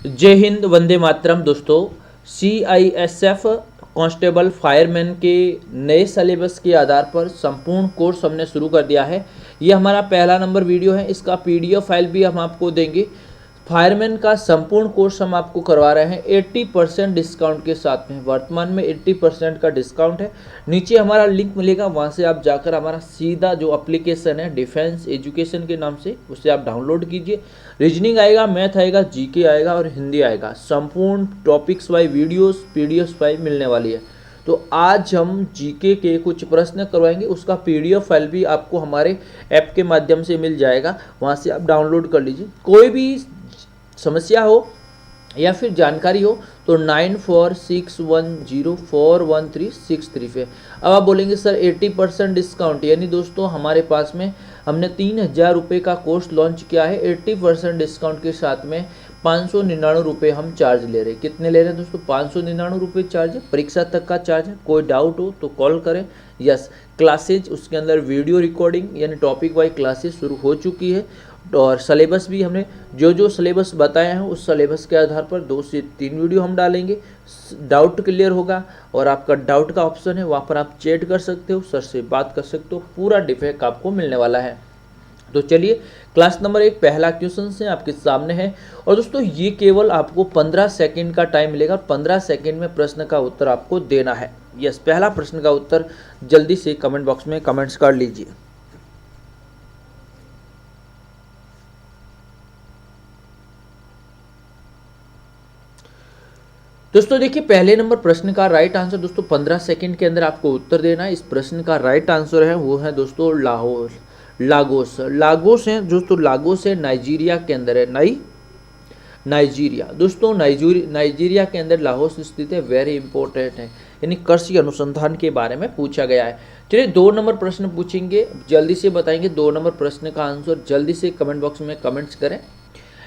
जय हिंद, वंदे मातरम। दोस्तों, CISF constable fireman के नए सिलेबस के आधार पर संपूर्ण कोर्स हमने शुरू कर दिया है। ये हमारा पहला नंबर वीडियो है। इसका PDF फाइल भी हम आपको देंगे। फायरमैन का संपूर्ण कोर्स हम आपको करवा रहे हैं 80% डिस्काउंट के साथ में। वर्तमान में 80% का डिस्काउंट है। नीचे हमारा लिंक मिलेगा, वहाँ से आप जाकर हमारा सीधा जो एप्लीकेशन है डिफेंस एजुकेशन के नाम से, उसे आप डाउनलोड कीजिए। रीजनिंग आएगा, मैथ आएगा, GK आएगा और हिंदी आएगा। संपूर्ण topics wise videos PDF file मिलने वाली है। तो आज हम GK के कुछ प्रश्न करवाएंगे, उसका PDF फाइल भी आपको हमारे ऐप के माध्यम से मिल जाएगा, वहाँ से आप डाउनलोड कर लीजिए। कोई भी समस्या हो या फिर जानकारी हो तो 9461041363 पे। अब आप बोलेंगे सर 80% डिस्काउंट, यानी दोस्तों हमारे पास में हमने 3000 रुपये का कोर्स लॉन्च किया है। 80% डिस्काउंट के साथ में 599 रुपये हम चार्ज ले रहे हैं। कितने ले रहे हैं दोस्तों? 599 रुपये चार्ज है। परीक्षा तक का चार्ज है। कोई डाउट हो तो कॉल करें। यस, क्लासेज उसके अंदर वीडियो रिकॉर्डिंग यानी टॉपिक वाइज क्लासेज शुरू हो चुकी है और सिलेबस भी हमने जो सिलेबस बताए हैं उस सिलेबस के आधार पर 2 से 3 वीडियो हम डालेंगे। डाउट क्लियर होगा और आपका डाउट का ऑप्शन है, वहाँ पर आप चैट कर सकते हो, सर से बात कर सकते हो। पूरा डिफेक्ट आपको मिलने वाला है। तो चलिए, क्लास नंबर 1 पहला क्वेश्चन से आपके सामने है। और दोस्तों ये केवल आपको 15 सेकंड का टाइम मिलेगा। 15 सेकंड में प्रश्न का उत्तर आपको देना है। यस, पहला प्रश्न का उत्तर जल्दी से कमेंट बॉक्स में कमेंट्स कर लीजिए। दोस्तों देखिए, पहले नंबर प्रश्न का राइट आंसर दोस्तों 15 सेकंड के अंदर आपको उत्तर देना है। इस प्रश्न का राइट आंसर है वो है दोस्तों लागोस। लागोस है दोस्तों, लागोस है नाइजीरिया के अंदर है। नाइजीरिया दोस्तों, नाइजीरिया के अंदर लागोस स्थित है। वेरी इंपॉर्टेंट है, यानी कृषि अनुसंधान के बारे में पूछा गया है। चलिए 2 नंबर प्रश्न पूछेंगे, जल्दी से बताएंगे 2 नंबर प्रश्न का आंसर। जल्दी से कमेंट बॉक्स में कमेंट्स करें।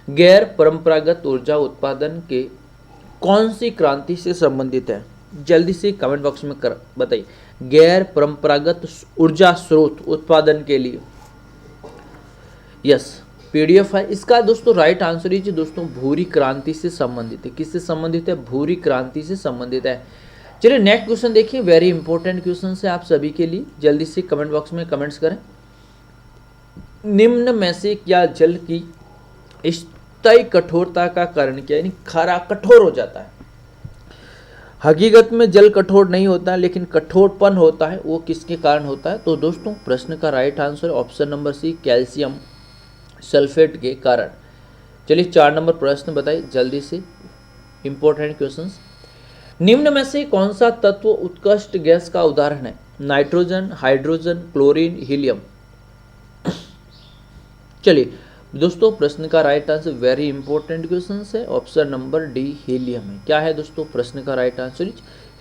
गैर परंपरागत ऊर्जा उत्पादन के कौन सी क्रांति से संबंधित है? जल्दी से कमेंट बॉक्स में बताइए। गैर परंपरागत ऊर्जा स्रोत उत्पादन के लिए यस, PDF है इसका दोस्तों। राइट आंसर ही दोस्तों भूरी क्रांति से संबंधित है। किससे संबंधित है? भूरी क्रांति से संबंधित है। चलिए नेक्स्ट क्वेश्चन देखिए, वेरी इंपॉर्टेंट क्वेश्चन है आप सभी के लिए। जल्दी से कमेंट बॉक्स में कमेंट्स करें। निम्न में से क्या जल की स्थायी कठोरता का कारण क्या है? यानी खारा कठोर हो जाता है। हकीकत में जल कठोर नहीं होता है, लेकिन कठोरपन होता है। वो किसके कारण होता है? तो दोस्तों प्रश्न का right answer option number C, calcium sulphate के कारण। चलिए 4 नंबर प्रश्न बताइए जल्दी से, इंपॉर्टेंट क्वेश्चंस। निम्न में से कौन सा तत्व उत्कृष्ट गैस का उदाहरण है? Nitrogen, hydrogen, chlorine, helium. चलिए दोस्तों प्रश्न का right answer very important question है, ऑप्शन नंबर D, हीलियम है। क्या है दोस्तों प्रश्न का राइट आंसर?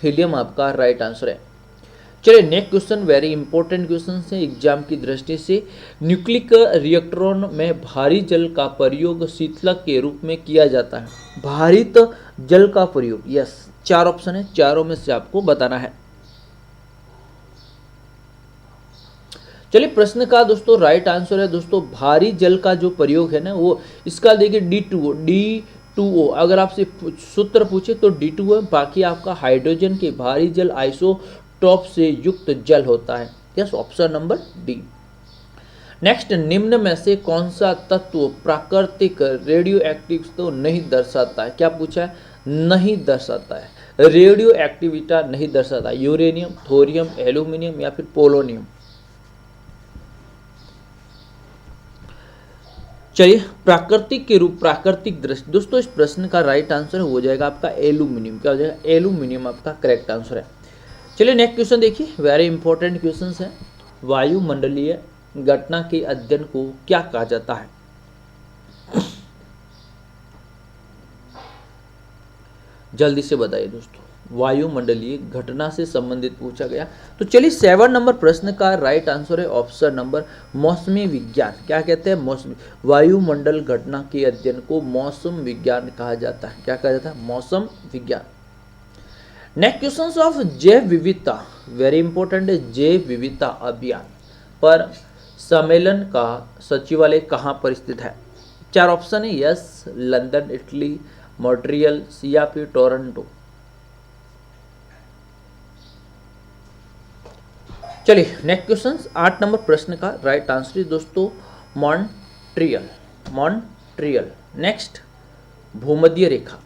हीलियम आपका राइट आंसर है। चलिए next question, very important question है एग्जाम की दृष्टि से। न्यूक्लिक रिएक्टरों में भारी जल का प्रयोग शीतलक के रूप में किया जाता है। भारित जल का प्रयोग, यस 4 ऑप्शन है, चारों में से आपको बताना है। चलिए प्रश्न का दोस्तों राइट आंसर है दोस्तों भारी जल का जो प्रयोग है ना, वो इसका देखिए D2O। अगर आपसे सूत्र पूछे तो D2O है। बाकी आपका हाइड्रोजन के भारी जल आइसोटॉप से युक्त जल होता है। Yes, option number D। Next, निम्न में से कौन सा तत्व प्राकृतिक रेडियो एक्टिव तो नहीं दर्शाता है? क्या पूछा है? नहीं दर्शाता है, रेडियो एक्टिविटा नहीं दर्शाता। यूरेनियम, थोरियम, एल्यूमिनियम या फिर पोलोनियम। चलिए प्राकृतिक के रूप, प्राकृतिक दृष्टि दोस्तों इस प्रश्न का राइट आंसर हो जाएगा आपका एल्यूमिनियम। क्या हो जाएगा? एल्यूमिनियम आपका करेक्ट आंसर है। चलिए नेक्स्ट क्वेश्चन देखिए, वेरी इंपॉर्टेंट क्वेश्चन है। वायुमंडलीय घटना के अध्ययन को क्या कहा जाता है? जल्दी से बताइए दोस्तों। वायुमंडलीय घटना से संबंधित पूछा गया। तो चलिए 7 नंबर प्रश्न का राइट आंसर है ऑप्शन नंबर मौसमी विज्ञान। क्या कहते हैं? मौसमी, वायुमंडल घटना के अध्ययन को मौसम विज्ञान कहा जाता है। क्या कहा जाता है? मौसम विज्ञान। नेक्स्ट क्वेश्चन ऑफ जैव विविधता, वेरी इंपॉर्टेंट है। जैव विविधता अभियान पर सम्मेलन का सचिवालय कहाँ पर स्थित है? 4 ऑप्शन है। यस, लंदन इटली, मॉन्ट्रियल या फिर टोरंटो? चलिए नेक्स्ट क्वेश्चन, 8 नंबर प्रश्न का राइट आंसर है दोस्तों मॉन्ट्रियल, मॉन्ट्रियल। नेक्स्ट, भूमध्य रेखा,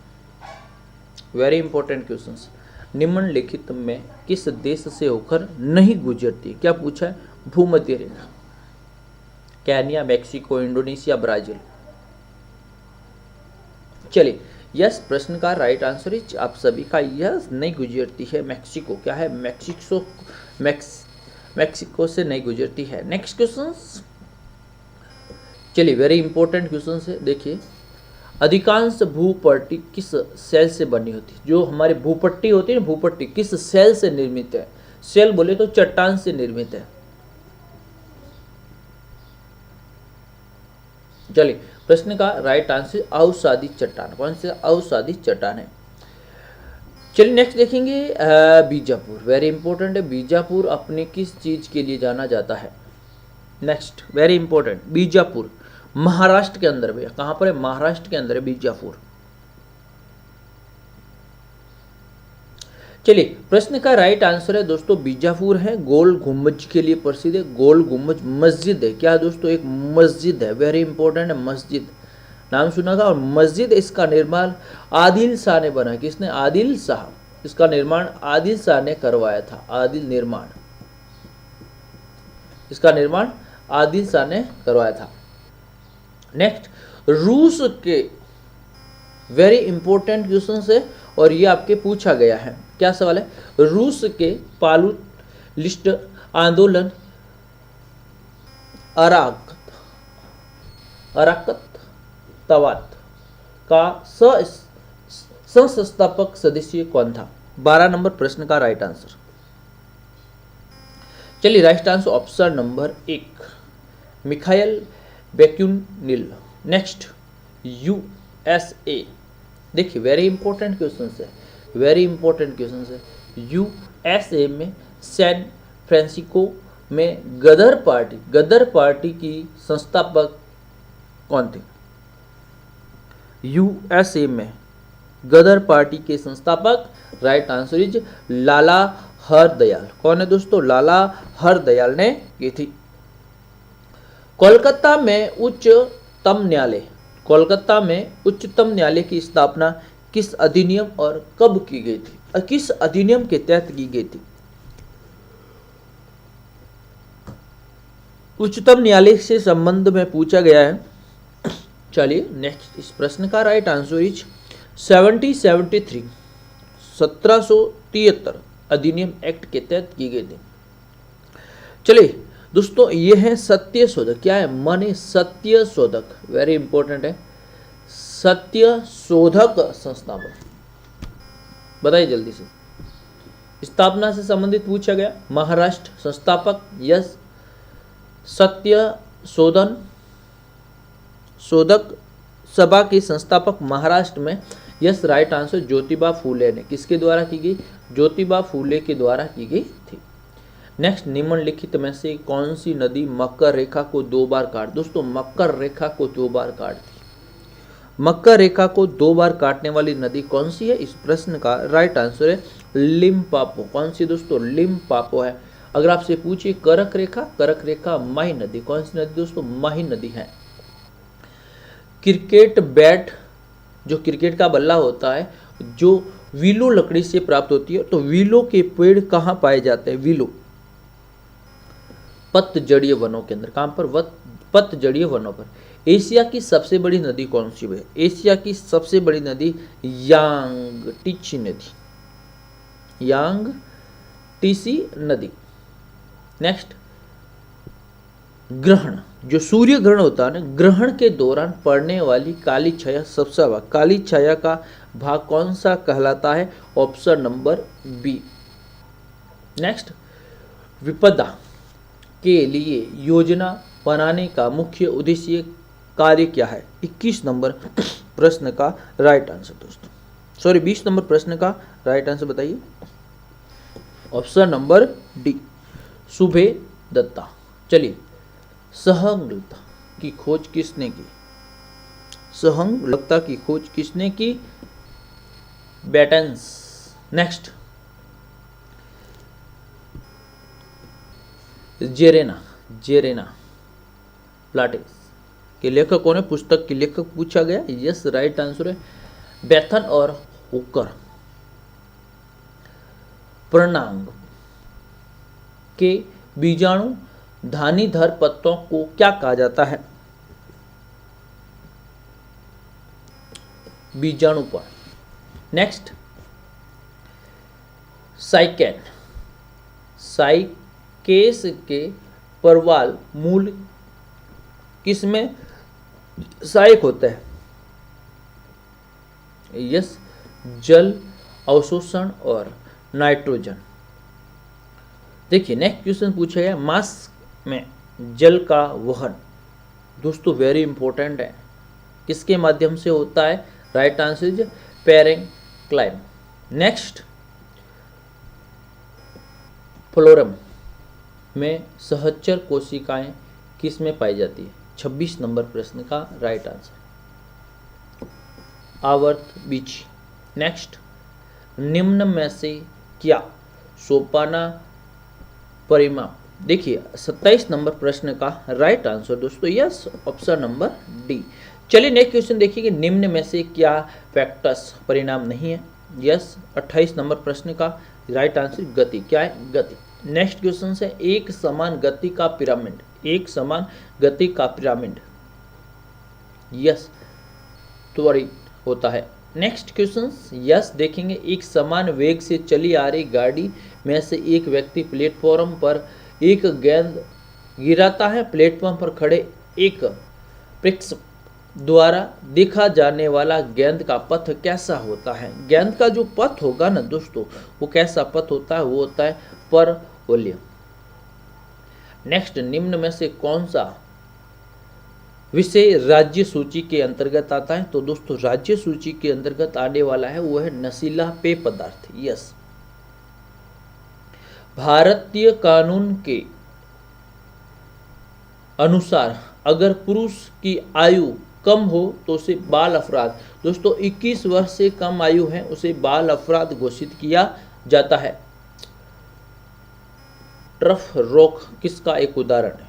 वेरी इंपॉर्टेंट क्वेश्चंस, निम्नलिखित में किस देश से होकर नहीं गुजरती? क्या पूछा है? भूमध्य रेखा। Kenya, Mexico, Indonesia, Brazil? चलिए, यस प्रश्न का राइट आंसर इज आप सभी का यस, नहीं गुजरती है मैक्सिको। क्या है? मैक्सिको से नहीं गुजरती है। नेक्स्ट क्वेश्चन, चलिए वेरी इंपॉर्टेंट क्वेश्चन है, देखिए, अधिकांश भूपट्टी किस सेल से बनी होती है? जो हमारी भूपट्टी होती है ना, भूपट्टी किस सेल से निर्मित है? सेल बोले तो चट्टान से निर्मित है। चलिए, प्रश्न का राइट आंसर अवसादी चट्टान। कौन सा? अवसादी चट्टान है। चलिए नेक्स्ट देखेंगे, बीजापुर, वेरी इंपॉर्टेंट है। बीजापुर अपने किस चीज के लिए जाना जाता है? Next, very important, Bijapur Maharashtra के अंदर है। कहां पर है? महाराष्ट्र के अंदर है बीजापुर। चलिए, प्रश्न का राइट आंसर है दोस्तों बीजापुर है, गोल गुम्बज के लिए प्रसिद्ध है। गोल गुम्बज मस्जिद है। क्या दोस्तों? एक मस्जिद है, वेरी इंपॉर्टेंट है, मस्जिद, नाम सुना था। और मस्जिद, इसका निर्माण आदिल शाह ने बनाया। किसने? आदिल शाह। इसका निर्माण आदिल शाह ने करवाया था। आदिल निर्माण, इसका निर्माण आदिल शाह ने करवाया था। नेक्स्ट, रूस के वेरी इंपॉर्टेंट क्वेश्चन है और ये आपके पूछा गया है। क्या सवाल है? रूस के पालुलिस्ट आंदोलन अराकतवाद का संस्थापक सदस्य कौन था? 12 नंबर प्रश्न का राइट आंसर। चलिए, right answer option number 1 Mikhail Bakunin. Next, USA, देखिए वेरी इंपॉर्टेंट क्वेश्चन है, वेरी इंपॉर्टेंट क्वेश्चन है। यूएसए में सैन फ्रांसिस्को में गदर पार्टी की संस्थापक कौन थे? यूएसए में गदर पार्टी के संस्थापक राइट आंसर इज लाला हरदयाल। कौन है दोस्तों? लाला हरदयाल ने की थी। कोलकाता में उच्चतम न्यायालय की स्थापना किस अधिनियम और कब की गई थी? किस अधिनियम के तहत की गई थी? उच्चतम न्यायालय से संबंध में पूछा गया है। चलिए नेक्स्ट, इस प्रश्न का राइट आंसर इज 1773 1773 अधिनियम एक्ट के तहत की गई थी। चलिए दोस्तों, ये है सत्य शोधक। क्या है? माने सत्य शोधक, वेरी इंपॉर्टेंट है, सत्य शोधक संस्थापक। बताइए जल्दी से। स्थापना से संबंधित पूछा गया। महाराष्ट्र संस्थापक यस, सत्य शोधक सभा के संस्थापक महाराष्ट्र में yes, right answer Jyotiba Phule ने। किसके द्वारा की गई? ज्योतिबा फूले के द्वारा की गई थी। नेक्स्ट, निम्नलिखित में से कौन सी नदी मकर रेखा को 2 बार काट? दोस्तों, मकर रेखा को 2 बार काटती, मकर रेखा को 2 बार काटने वाली नदी कौन सी है? इस प्रश्न का राइट आंसर है लिम्पापो। कौन सी दोस्तों? लिम्पापो है। अगर आपसे पूछिए करक रेखा माही नदी। कौन सी नदी दोस्तों? माही नदी है। क्रिकेट बैट, जो क्रिकेट का बल्ला होता है, जो विलो लकड़ी से प्राप्त होती है, तो विलो के पेड़ कहाँ पाए जाते हैं? विलो पतझड़ीय वनों के अंदर। कहां पर? पतझड़ीय वनों पर। एशिया की सबसे बड़ी नदी कौन सी है? एशिया की सबसे बड़ी नदी यांगटीसी नदी, यांगटीसी नदी। नेक्स्ट, ग्रहण, जो सूर्य ग्रहण होता है ना, ग्रहण के दौरान पड़ने वाली काली छाया सबसे भाग, काली छाया का भाग कौन सा कहलाता है? Option number B. नेक्स्ट, विपदा के लिए योजना बनाने का मुख्य उद्देश्य कार्य क्या है? 21 नंबर प्रश्न का राइट आंसर दोस्तों, सॉरी 20 नंबर प्रश्न का राइट आंसर बताइए। ऑप्शन नंबर डी, सुबेदत्ता। चलिए, सहंगलता की खोज किसने की? सहंगलता की खोज किसने की? बेटेंस। नेक्स्ट, जेरेना प्लाटेस के लेखक कौन है? पुस्तक के लेखक पूछा गया। यस, राइट आंसर है बेथन और हुकर। पर्णांग के बीजाणु धानीधर पत्तों को क्या कहा जाता है? बीजाणु पर। नेक्स्ट, साइकेन, साइकेस के परवाल मूल किसमें सहायक होता है? यस, जल अवशोषण और नाइट्रोजन। देखिए नेक्स्ट क्वेश्चन पूछा गया, मास में जल का वहन दोस्तों वेरी इंपॉर्टेंट है, किसके माध्यम से होता है? Right answer is parenchyma. Next, phloem में सहचर कोशिकाएं किस में पाई जाती है? 26 नंबर प्रश्न का राइट आंसर आवर्त बीज। नेक्स्ट, निम्न में से क्या सोपाना परिमाप? देखिए 27 नंबर प्रश्न का राइट आंसर दोस्तों यस, ऑप्शन नंबर डी। चलिए नेक्स्ट क्वेश्चन देखिए कि निम्न में से क्या फैक्टर्स परिणाम नहीं है? यस, 28 नंबर प्रश्न का राइट आंसर गति। क्या है? गति। नेक्स्ट क्वेश्चन है, एक समान गति का पिरामिड, एक समान गति का पिरामिड यस त्वरित होता है। नेक्स्ट क्वेश्चन यस देखेंगे, एक समान वेग से चली आ रही गाड़ी में से एक व्यक्ति प्लेटफॉर्म पर एक गेंद गिराता है। प्लेटफॉर्म पर खड़े एक प्रेक्षक द्वारा देखा जाने वाला गेंद का पथ कैसा होता है? गेंद का जो पथ होगा ना दोस्तों, वो कैसा पथ होता है? वो होता है परवलय। नेक्स्ट, निम्न में से कौन सा विषय राज्य सूची के अंतर्गत आता है? तो दोस्तों राज्य सूची के अंतर्गत आने वाला है वो है नशीला पेय पदार्थ। यस, भारतीय कानून के अनुसार अगर पुरुष की आयु कम हो तो उसे बाल अपराध, दोस्तों 21 वर्ष से कम आयु है उसे बाल अपराध घोषित किया जाता है। टर्फ रॉक किसका एक उदाहरण है?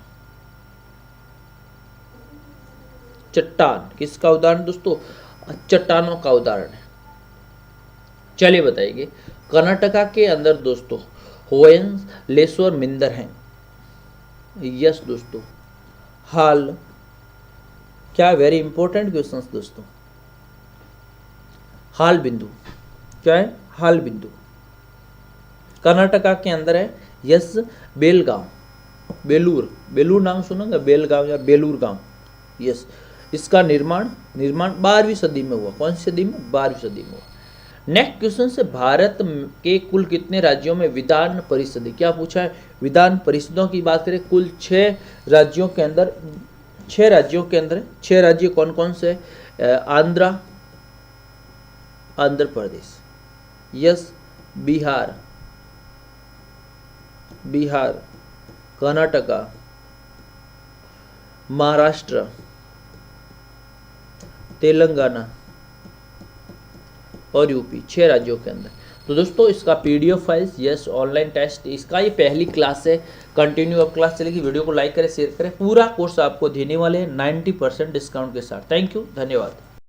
चट्टान किसका उदाहरण दोस्तों? चट्टानों का उदाहरण है। चलिए बताइए, कर्नाटका के अंदर दोस्तों होयसलेश्वर मंदिर हैं। यस दोस्तों, हाल क्या? वेरी इंपॉर्टेंट क्वेश्चन दोस्तों। हाल बिंदु क्या है? हाल बिंदु कर्नाटका के अंदर है। यस, बेलगांव, बेलूर नाम सुनोगे? बेलगांव या बेलूर गांव। यस, इसका निर्माण 12वीं सदी में हुआ। कौन सी सदी में? 12वीं सदी में हुआ। नेक्स्ट क्वेश्चन से, भारत के कुल कितने राज्यों में विधान परिषद? क्या पूछा है? विधान परिषदों की बात करें, कुल 6 राज्यों के अंदर 6 राज्य कौन कौन से? आंध्र प्रदेश, यस, बिहार, कर्नाटका, महाराष्ट्र, तेलंगाना और यूपी। 6 राज्यों के अंदर। तो दोस्तों इसका PDF files yes online test, इसका ये पहली क्लास है, कंटिन्यू अब क्लास चलेगी। वीडियो को लाइक करें, शेयर करें। पूरा कोर्स आपको देने वाले हैं 90% डिस्काउंट के साथ। थैंक यू, धन्यवाद।